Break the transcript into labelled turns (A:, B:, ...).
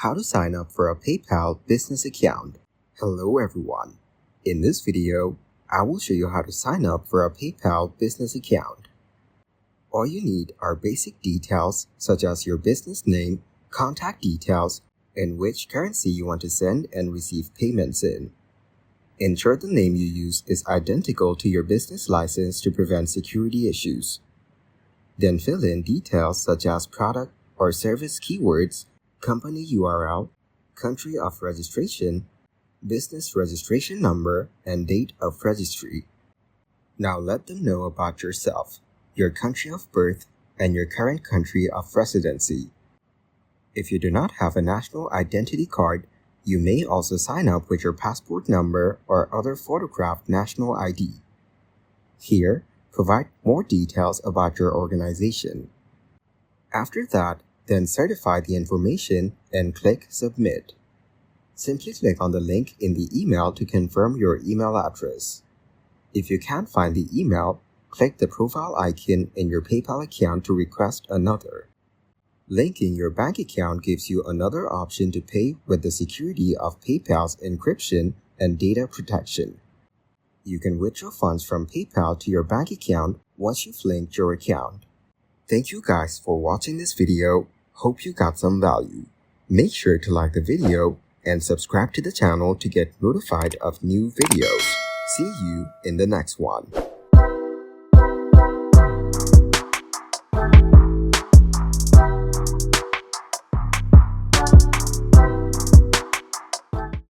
A: How to sign up for a PayPal business account. Hello everyone. In this video, I will show you how to sign up for a PayPal business account. All you need are basic details such as your business name, contact details, and which currency you want to send and receive payments in. Ensure the name you use is identical to your business license to prevent security issues. Then fill in details such as product or service keywords, company URL, country of registration, business registration number, and date of registry. Now let them know about yourself, your country of birth, and your current country of residency. If you do not have a national identity card, you may also sign up with your passport number or other photographed national ID. Here, provide more details about your organization. After that, then certify the information and click Submit. Simply click on the link in the email to confirm your email address. If you can't find the email, click the profile icon in your PayPal account to request another. Linking your bank account gives you another option to pay with the security of PayPal's encryption and data protection. You can withdraw funds from PayPal to your bank account once you've linked your account. Thank you guys for watching this video. Hope you got some value. Make sure to like the video and subscribe to the channel to get notified of new videos. See you in the next one.